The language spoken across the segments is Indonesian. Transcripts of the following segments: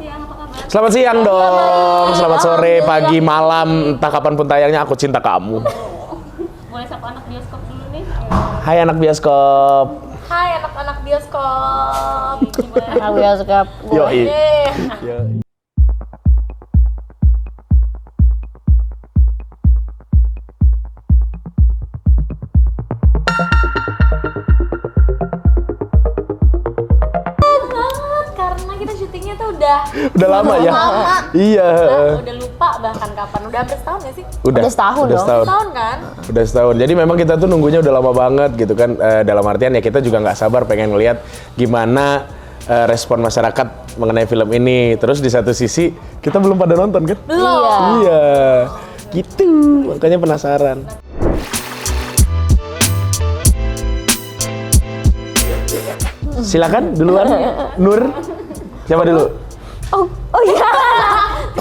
siang, apa kabar? Selamat siang dong, selamat sore, pagi, malam, entah kapanpun tayangnya aku cinta kamu. Boleh sapa anak bioskop dulu nih? Hai anak bioskop. Hai anak-anak bioskop. Anak bioskop. Yoi. Karena kita syutingnya tuh udah lama ya? lama. Iya. Udah lupa bahkan kapan. Udah hampir setahun ya sih? Udah setahun dong. Setahun kan? Udah setahun. Jadi memang kita tuh nunggunya udah lama banget gitu kan. Dalam artian ya kita juga nggak sabar pengen ngeliat gimana respon masyarakat mengenai film ini. Terus di satu sisi kita belum pada nonton kan? Belum. Iya. Gitu. Makanya penasaran. Silakan duluan, Nur. Siapa dulu? Oh iya.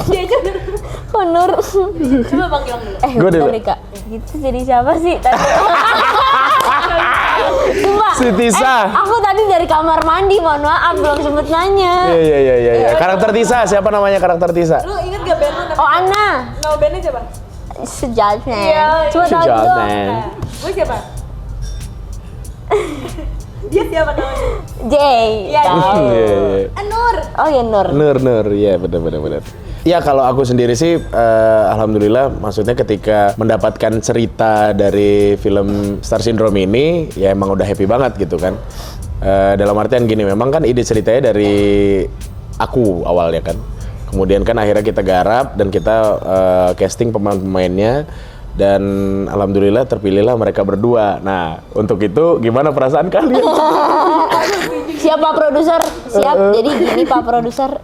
Dia aja udah. Kok Nur? Coba Bang Gilang dulu. Gua dulu. bentar nih, Kak. Gitu jadi siapa sih? Sumpah. Si Tisa. Aku tadi dari kamar mandi, mohon maaf belum sempet nanya. Iya. Karakter Tisa, siapa namanya karakter Tisa? Lu inget gak band lu? Oh, Anna. Nama bandnya siapa? Sejatnya. Iya, Coba tahu dulu. Sejatnya. Gue siapa? Dia siapa namanya? Jay. Iya, Tahu. Iya. Nur. Oh ya Nur. Nur, iya benar. Ya kalau aku sendiri sih, alhamdulillah, maksudnya ketika mendapatkan cerita dari film Star Syndrome ini, ya emang udah happy banget gitu kan. Dalam artian gini, memang kan ide ceritanya dari aku awalnya kan. Kemudian kan akhirnya kita garap dan kita casting pemain-pemainnya. Dan alhamdulillah terpilihlah mereka berdua. Nah, untuk itu gimana perasaan kalian? Siap Pak Produser? Siap. Jadi gini Pak Produser.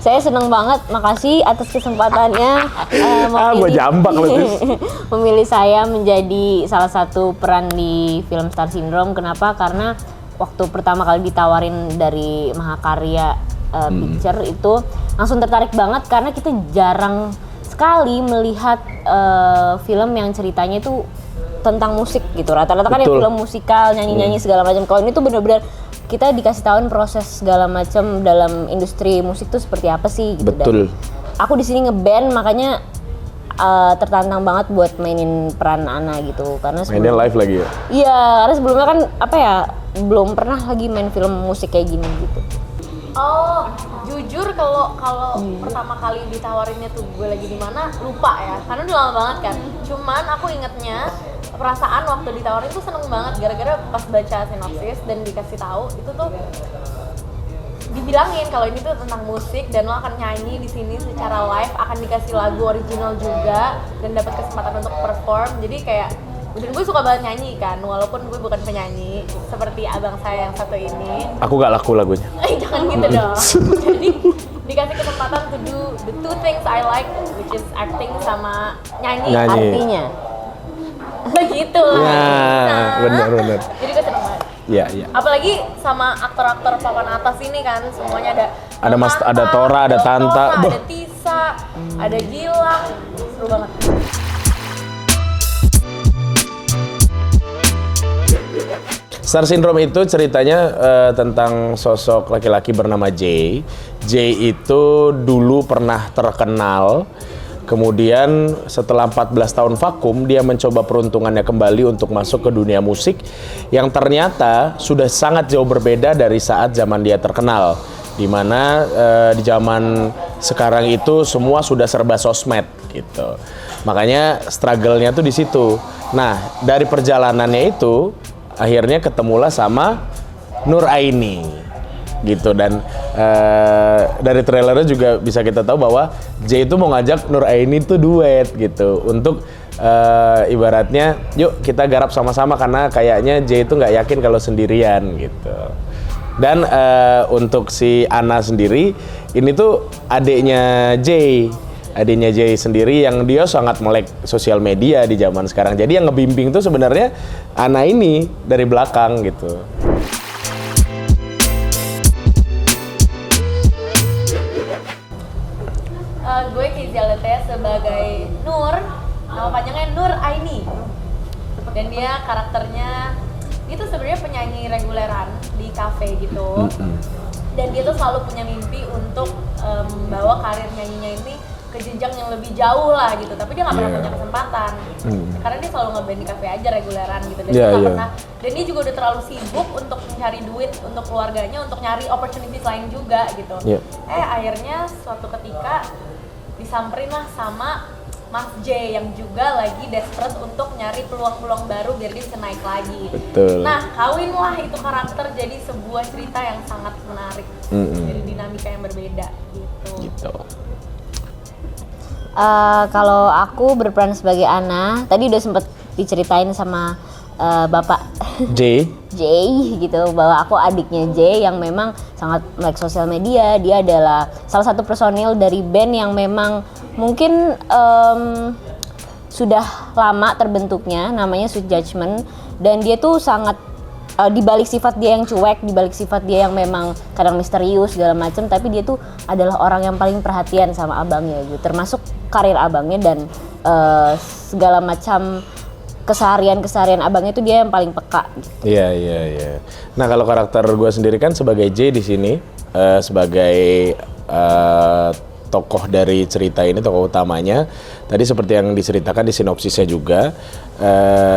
Saya senang banget, makasih atas kesempatannya Gue jambak loh, Tis. memilih saya menjadi salah satu peran di film Star Syndrome. Kenapa? Karena waktu pertama kali ditawarin dari Mahakarya Picture itu langsung tertarik banget karena kita jarang sekali melihat film yang ceritanya itu tentang musik gitu. Rata-rata kan ya Betul. film musikal, nyanyi-nyanyi segala macam. Kalau ini tuh benar-benar kita dikasih tahuin proses segala macam dalam industri musik tuh seperti apa sih gitu. Betul. Dan aku di sini ngeband makanya tertantang banget buat mainin peran Ana gitu karena Mainnya live lagi ya? Iya, karena sebelumnya kan apa ya belum pernah lagi main film musik kayak gini gitu. Oh, jujur kalau pertama kali ditawarinnya tuh gue lagi di mana lupa ya, karena udah lama banget kan. Cuman aku ingetnya perasaan waktu ditawarin tuh seneng banget gara-gara pas baca sinopsis dan dikasih tahu itu tuh dibilangin kalau ini tuh tentang musik dan lo akan nyanyi di sini secara live, akan dikasih lagu original juga dan dapat kesempatan untuk perform. Jadi kayak dan gue suka banget nyanyi kan, walaupun gue bukan penyanyi seperti abang saya yang satu ini. Aku gak laku lagunya. Jangan gitu dong. Jadi dikasih kesempatan to do the two things I like, which is acting sama nyanyi. Artinya Begitu. Ya, benar. Jadi gue seneng banget. Iya. Apalagi sama aktor-aktor papan atas ini kan, semuanya ada Ada Tora, ada Tanta. ada Tisa, ada Gilang, seru banget. Star Syndrome itu ceritanya tentang sosok laki-laki bernama Jay. Jay itu dulu pernah terkenal, kemudian setelah 14 tahun vakum, dia mencoba peruntungannya kembali untuk masuk ke dunia musik yang ternyata sudah sangat jauh berbeda dari saat zaman dia terkenal. Di mana di zaman sekarang itu semua sudah serba sosmed gitu. Makanya struggle-nya tuh di situ. Nah, dari perjalanannya itu akhirnya ketemulah sama Nur Aini gitu. Dan dari trailernya juga bisa kita tahu bahwa Jay itu mau ngajak Nur Aini tuh duet gitu untuk ibaratnya yuk kita garap sama-sama karena kayaknya Jay itu nggak yakin kalau sendirian gitu. Dan untuk si Ana sendiri ini tuh adiknya Jay sendiri yang dia sangat melek sosial media di zaman sekarang. Jadi yang ngebimbing tuh sebenarnya Ana ini dari belakang gitu. Gue Kizia Letea sebagai Nur, nama panjangnya Nur Aini. Dan dia karakternya itu sebenarnya penyanyi reguleran di kafe gitu. dan dia tuh selalu punya mimpi untuk membawa karir nyanyinya ini ke jenjang yang lebih jauh lah gitu, tapi dia nggak pernah punya kesempatan karena dia selalu ngeband di kafe aja reguleran gitu, dan dia nggak pernah, dan dia juga udah terlalu sibuk untuk mencari duit untuk keluarganya, untuk nyari opportunity lain juga gitu. Akhirnya suatu ketika disamperin lah sama Mas J yang juga lagi desperate untuk nyari peluang-peluang baru biar dia bisa naik lagi. Betul. Nah, kawinlah itu karakter jadi sebuah cerita yang sangat menarik dari dinamika yang berbeda gitu. Kalau aku berperan sebagai Ana, tadi udah sempet diceritain sama Bapak J gitu, bahwa aku adiknya J yang memang sangat melek sosial media. Dia adalah salah satu personil dari band yang memang mungkin sudah lama terbentuknya, namanya Sweet Judgment, dan dia tuh sangat di balik sifat dia yang cuek, di balik sifat dia yang memang kadang misterius segala macam, tapi dia tuh adalah orang yang paling perhatian sama abangnya gitu, termasuk karir abangnya dan segala macam keseharian abangnya itu dia yang paling peka. Iya. Nah, kalau karakter gue sendiri kan sebagai J di sini, sebagai tokoh dari cerita ini, tokoh utamanya. Tadi seperti yang diceritakan di sinopsisnya juga,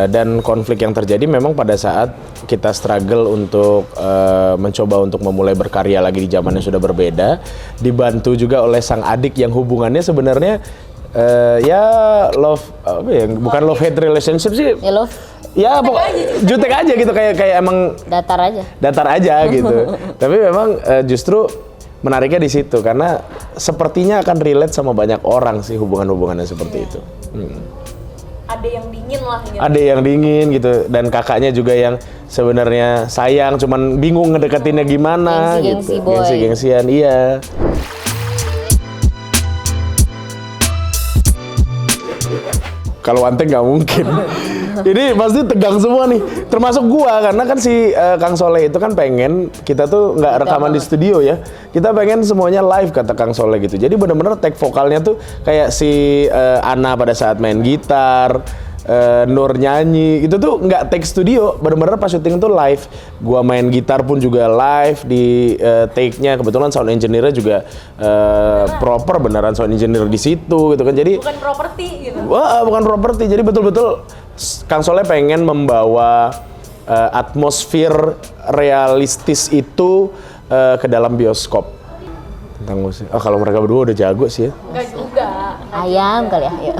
dan konflik yang terjadi memang pada saat kita struggle untuk mencoba untuk memulai berkarya lagi di zaman yang sudah berbeda, dibantu juga oleh sang adik yang hubungannya sebenarnya ya love bukan love hate relationship sih. Ya love. Ya jutek aja gitu, kayak emang datar aja gitu. Tapi memang justru menariknya di situ karena sepertinya akan relate sama banyak orang sih hubungan-hubungannya seperti itu. Ada yang dingin lah gitu. Ada yang dingin gitu, dan kakaknya juga yang sebenarnya sayang, cuman bingung ngedeketinnya gimana Gengsi-gengsi gitu. boy. Gengsi-gengsian, iya. Kalau Anteng nggak mungkin. Ini pasti tegang semua nih, termasuk gua, karena kan si Kang Soleh itu kan pengen kita tuh nggak rekaman di studio ya, kita pengen semuanya live kata Kang Soleh gitu. Jadi bener-bener take vokalnya tuh kayak si Ana pada saat main gitar, Nur nyanyi, itu tuh nggak take studio, bener-bener pas syuting tuh live. Gua main gitar pun juga live di take-nya, kebetulan sound engineer-nya juga proper, beneran sound engineer di situ gitu kan. Jadi bukan properti gitu. Wah, bukan properti. Jadi betul-betul Kang Soleh pengen membawa atmosfer realistis itu ke dalam bioskop tentang musik. Kalau mereka berdua udah jago sih ya. Enggak juga. Ayam kali ya.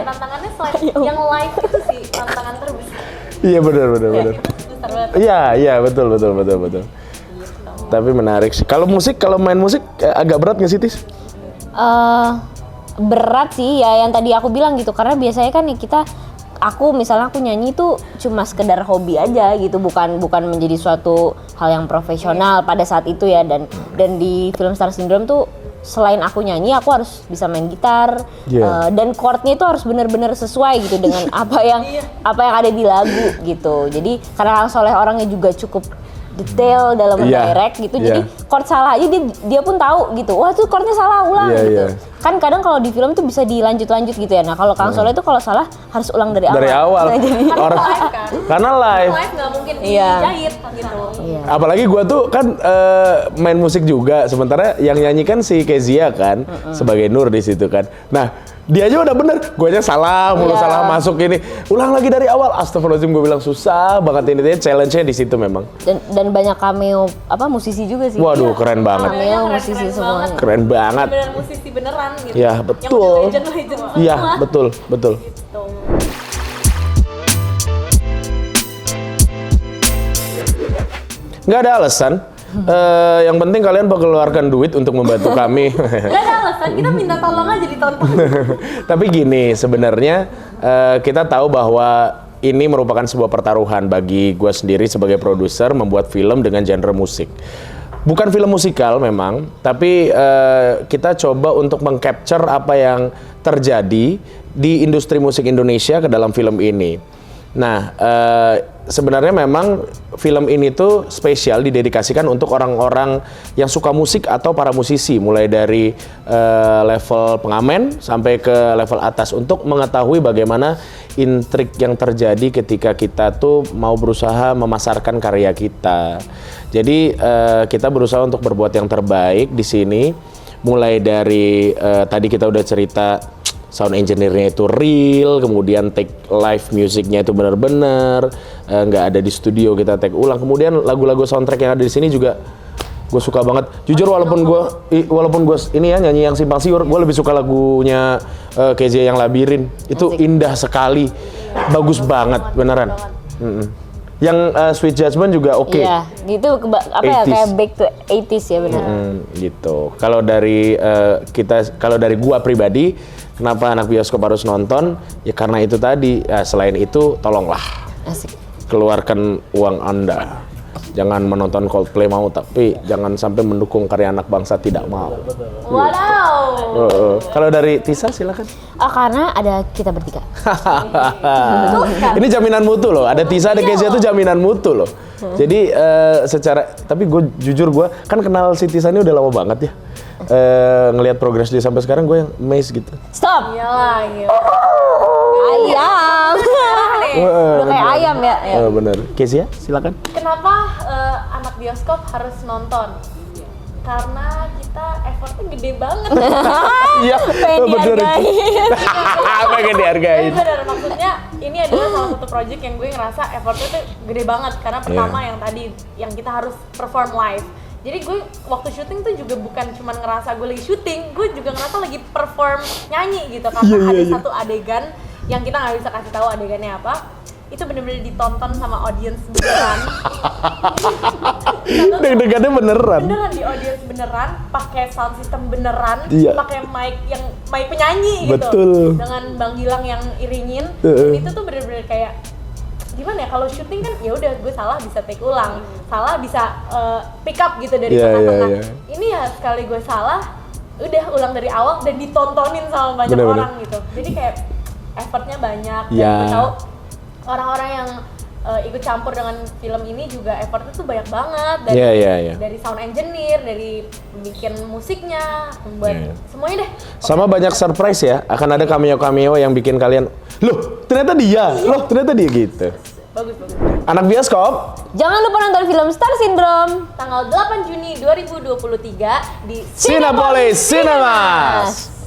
Tantangannya selain yang live itu sih tantangan terbesar. Iya benar. Besar banget. Iya betul. Tapi menarik sih. Kalau main musik agak berat nggak sih, Tis? Berat sih ya, yang tadi aku bilang gitu, karena biasanya kan aku misalnya aku nyanyi itu cuma sekedar hobi aja gitu, bukan menjadi suatu hal yang profesional pada saat itu ya, dan di film Star Syndrome tuh selain aku nyanyi, aku harus bisa main gitar, dan chordnya itu harus benar-benar sesuai gitu dengan apa yang ada di lagu gitu. Jadi karena Kang Soleh orangnya juga cukup detail dalam direct gitu, jadi chord salah aja dia pun tau gitu, wah tuh chordnya salah, ulang gitu. Kan kadang kalau di film tuh bisa dilanjut ya, nah kalau Kang Soleh tuh kalau salah harus ulang dari awal. Nah, jadi karena live nggak mungkin dijahit gitu. Apalagi gua tuh kan main musik juga, sementara yang nyanyi kan si Kezia kan sebagai Nur di situ kan. Nah, dia aja udah bener, guanya salah, salah masuk ini, ulang lagi dari awal. Astagfirullahaladzim, gue bilang susah banget ini, challenge-nya di situ memang. Dan banyak cameo musisi juga sih. Waduh, keren banget. Cameo musisi semuanya. Keren banget. Beneran musisi beneran gitu. Ya betul. Yang legend semua. Iya betul. Gitu. Nggak ada alasan. Yang penting kalian mengeluarkan duit untuk membantu kami. Gak ada alasan, kita minta tolong aja ditonton. Tapi gini, sebenarnya kita tahu bahwa ini merupakan sebuah pertaruhan bagi gue sendiri sebagai produser membuat film dengan genre musik. Bukan film musikal memang, tapi kita coba untuk meng-capture apa yang terjadi di industri musik Indonesia ke dalam film ini. Nah, sebenarnya memang film ini tuh spesial, didedikasikan untuk orang-orang yang suka musik atau para musisi, mulai dari level pengamen sampai ke level atas, untuk mengetahui bagaimana intrik yang terjadi ketika kita tuh mau berusaha memasarkan karya kita. Jadi kita berusaha untuk berbuat yang terbaik di sini. Mulai dari tadi kita udah cerita sound engineer-nya itu real, kemudian take live musicnya itu benar-benar nggak ada di studio, kita take ulang. Kemudian lagu-lagu soundtrack yang ada di sini juga gue suka banget. Jujur walaupun gue ini ya nyanyi yang simpang siur, gue lebih suka lagunya Kezia yang Labirin. Itu indah sekali, bagus banget beneran. Yang Sweet Judgment juga oke. Iya, gitu apa ya 80s. kayak back to 80s ya benar. Gitu. Kalau dari gua pribadi, kenapa anak bioskop harus nonton? Ya karena itu tadi. Ya, selain itu, tolonglah Asik. keluarkan uang Anda. Jangan menonton Coldplay mau, tapi jangan sampai mendukung karya anak bangsa tidak mau. Wow. Kalau dari Tisa silakan. Karena ada kita bertiga. Ini jaminan mutu loh. Ada Tisa, ada Kezia itu jaminan mutu loh. Jadi tapi gue jujur gue kan kenal si Tisa ini udah lama banget ya. Ngelihat progres dia sampai sekarang gue yang amazed gitu. Stop. Iyalah, gila. Ayam. Udah kayak ayam ya. Bener. Kezia silakan. Kenapa anak bioskop harus nonton? Karena kita effortnya gede banget. Iya, Pengen dihargain. Pengen dihargain. Bener, maksudnya ini adalah salah satu project yang gue ngerasa effortnya tuh gede banget. Karena pertama yang tadi, yang kita harus perform live. Jadi gue waktu syuting tuh juga bukan cuma ngerasa gue lagi syuting, gue juga ngerasa lagi perform nyanyi gitu. Karena ada satu adegan yang kita nggak bisa kasih tahu adegannya apa. Itu bener-bener ditonton sama audiens beneran. Deg-degannya beneran. Beneran di audiens beneran, pakai sound system beneran, Iya. pakai mic penyanyi gitu. Betul. Dengan Bang Gilang yang iringin. Dan itu tuh bener-bener kayak gimana ya, kalau syuting kan ya udah gue salah bisa take ulang, salah bisa pick up gitu dari tengah-tengah. Ini ya sekali gue salah, udah ulang dari awal dan ditontonin sama banyak orang gitu. Jadi kayak effortnya banyak. Dan gue tahu orang-orang yang ikut campur dengan film ini juga effortnya tuh banyak banget dari sound engineer, dari bikin musiknya, membuat semuanya deh. Sama banyak surprise ya, akan ada cameo-cameo yang bikin kalian, loh ternyata dia gitu. Bagus. Anak bioskop, Jangan lupa nonton film Star Syndrome. Tanggal 8 Juni 2023 di Cinepolis Cinemas.